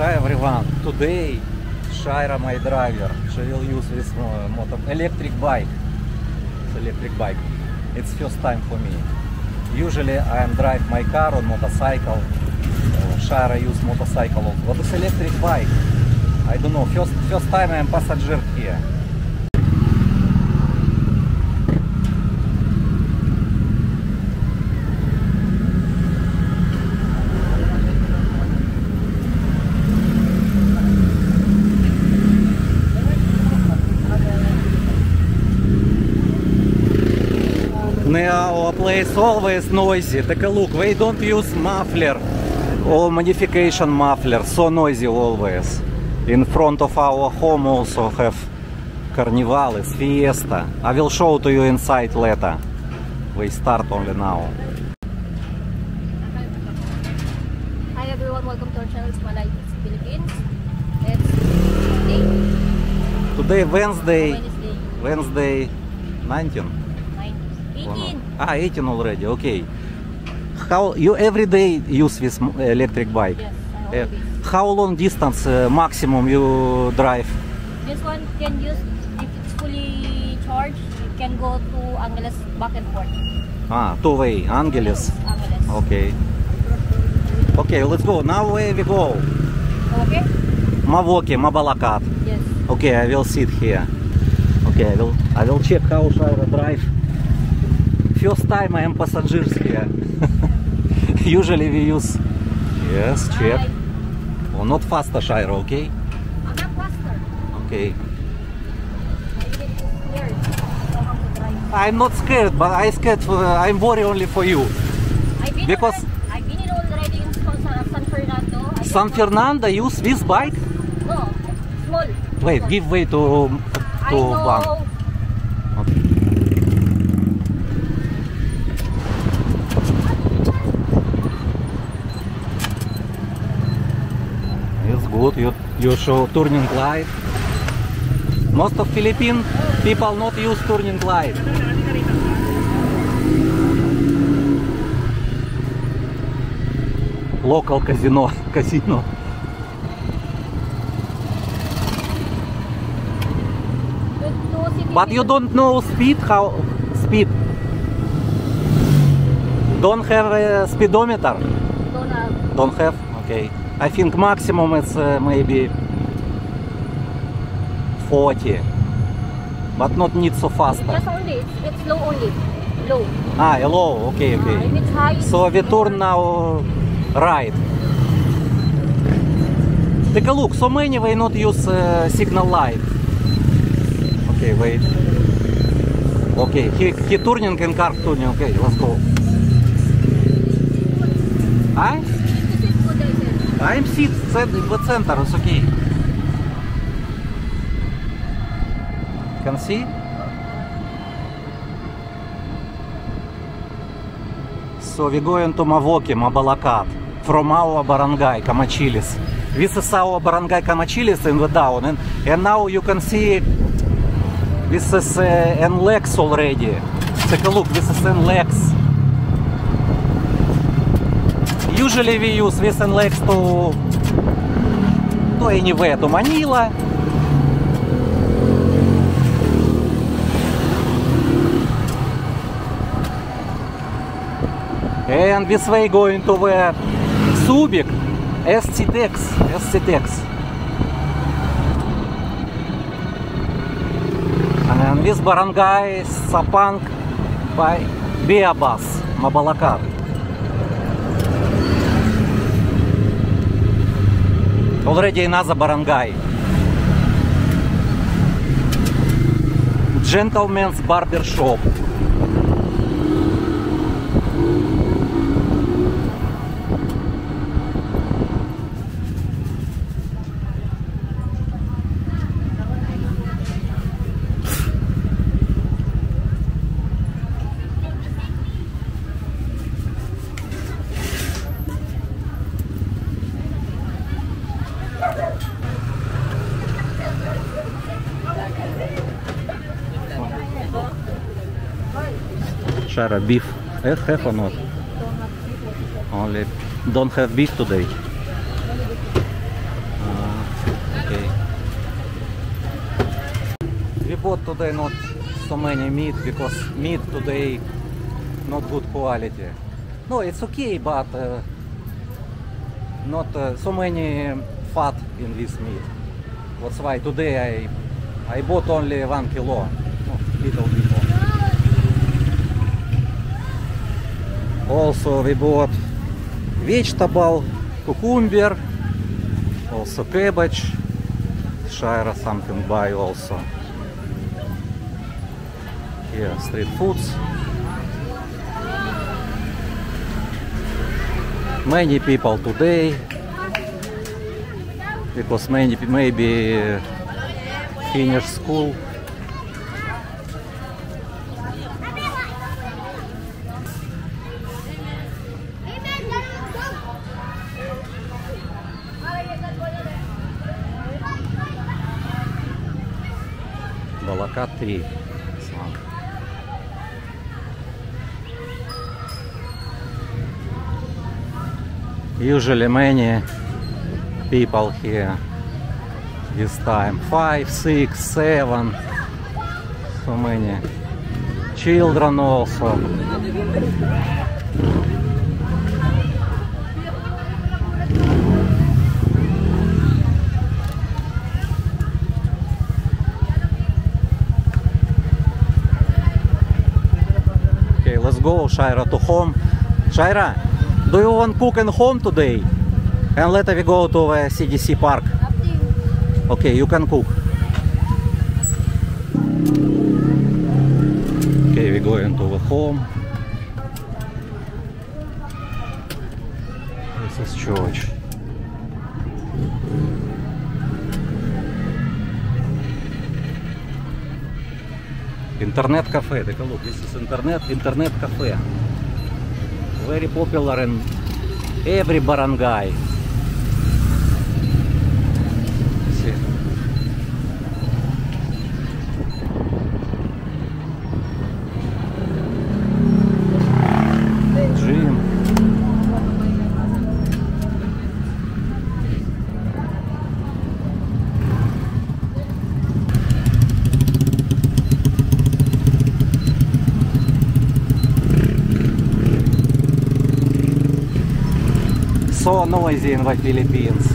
Hi everyone. Today, Shaira, my driver, she will use this electric bike. It's electric bike. It's first time for me. Usually I drive my car on motorcycle. Shaira use motorcycle. But it's electric bike. I don't know. First time I'm passenger here. Our place always noisy. Take a look. We don't use muffler or modification muffler. So noisy always. In front of our home also have carnival, it's fiesta. I will show to you inside later. We start only now. Hi everyone, welcome to our channel, Malay Philippines. It's Today Wednesday 19. 18. 18 already, okay. How you every day use this electric bike? Yes, How long distance maximum you drive? This one can use, if it's fully charged, it can go to Angeles back and forth. Two-way, Angeles. Angeles. Okay. Okay, let's go. Now where we go? Okay? Mavoke, Mabalacat. Yes. Okay, I will sit here. Okay, I will check how Shaira drive. First time I am passengers here. Usually we use. Yes, check. Oh, not faster, Shaira, okay? I'm not faster. Okay. I'm not scared. I'm not scared, but I'm worried only for you. I've been already in San Fernando. San Fernando use this bike? No, small. Wait, give way to I know. one. Okay. It's good. You show turning light. Most of Philippine people not use turning light. Local casino. But you don't know speed. How speed? Don't have a speedometer. Don't have. Don't have. Okay. I think maximum is maybe 40, but not need so fast. Just only, it's low only. Low. Low. Okay. If it's high, So we turn now right. Take a look. So many we not use signal light. Okay, wait. Okay, he turning in car tuning. Okay, let's go. I'm sit in the center. It's okay. Can see? So we're going to Mavoke, Mabalacat, from our barangay, Camachilis. This is our barangay Camachilis in the down, and now you can see this is NLEX already. Take a look, this is NLEX. Usually we use this NLEX to anywhere, to Manila. And this way going to the Subic, SCTEX. And this barangay Sapang by Biabas, Mabalacat. Already another barangay. Gentleman's barber shop. Shaira, beef. Have or not? Only don't have beef today. bought today not so many meat because meat today not good quality. No, it's okay, but not so many fat in this meat. That's why today I bought only 1 kilo, little bit. Also we bought vegetable, cucumber, also cabbage. Shaira something buy also. Here street foods. Many people today because many maybe finish school. Молока 3. Usually many people here this time 5, 6, 7, so many children also. Okay, let's go, Shaira, to home. Shaira, do you want to cook in home today? And later we go to CDC park. Up to you. Okay, you can cook. Okay, we go into the home. This is church. Internet cafe. Take a look. This is internet cafe. Very popular in every barangay. See. Gym. So noisy in the Philippines.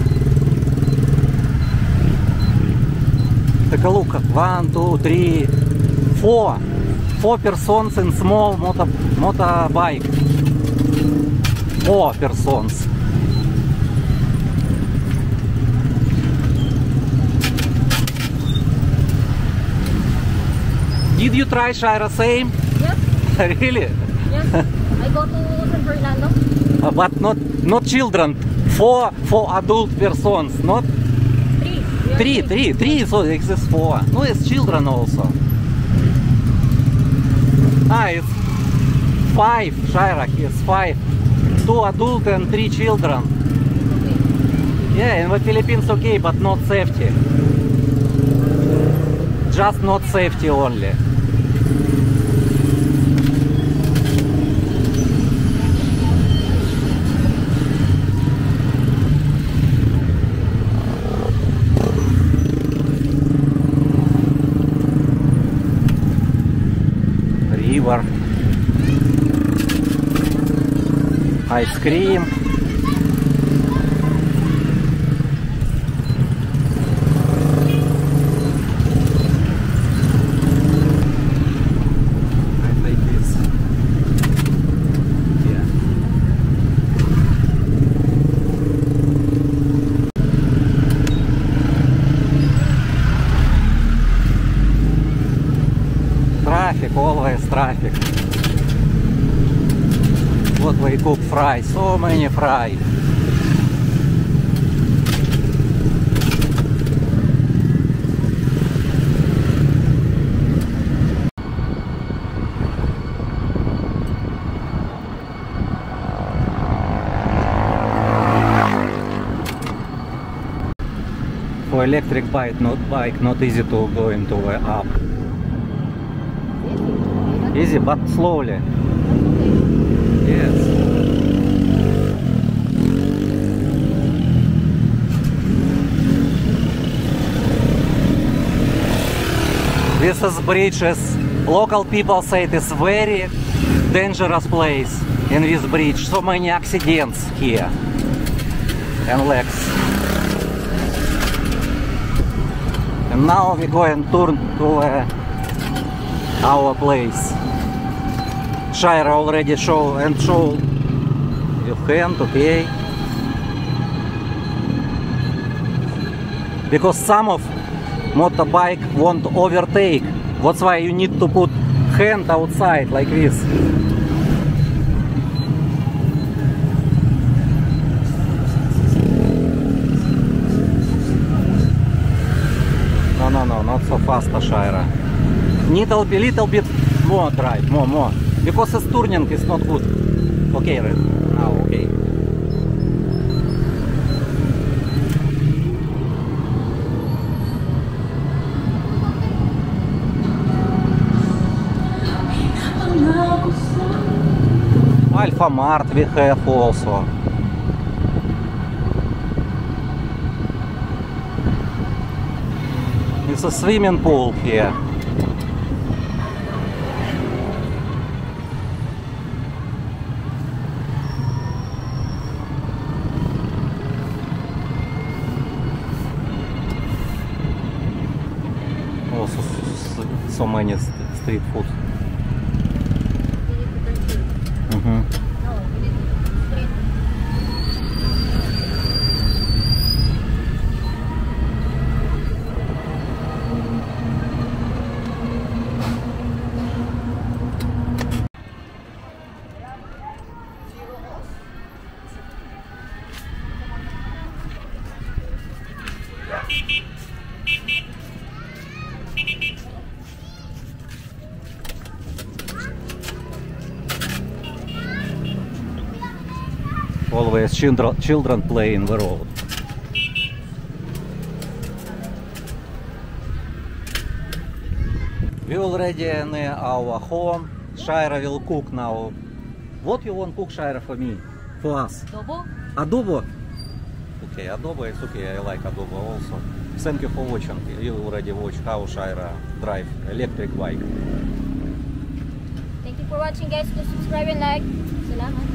Take a look. 1, 2, 3, 4. 4 persons in small motorbike. 4 persons. Did you try Shaira same? Yes. Really? Yes. I go to San Fernando. But not children. 4 adult persons, not 3. So it is 4. No, it's children also. It's 5. Shaira, it's 5. 2 adult and 3 children. Okay. Yeah, in the Philippines okay, but not safety. Just not safety only. River. Ice cream. Like this. Yeah. Traffic, always traffic. What we cook fry, so many fry. For electric bike, not easy to go into the up. Easy, but slowly. Yes. This is bridges. Local people say it is very dangerous place in this bridge. So many accidents here. And legs. And now we go and turn to our place. Shaira already show your hand, okay? Because some of motorbike won't overtake. That's why you need to put hand outside like this. No, not so fast, Shaira. Little bit more drive, more. Because this turning is not good. Okay, now okay. Alpha Mart we have also. It's a swimming pool here. Also so many street food. Always children play in the road. We already near our home. Shaira will cook now. What you want cook, Shaira, for me? For us? Adobo? Adobo? Okay, adobo, it's okay. I like adobo also. Thank you for watching. You already watched how Shaira drive electric bike. Thank you for watching, guys. Please subscribe and like. Salamat.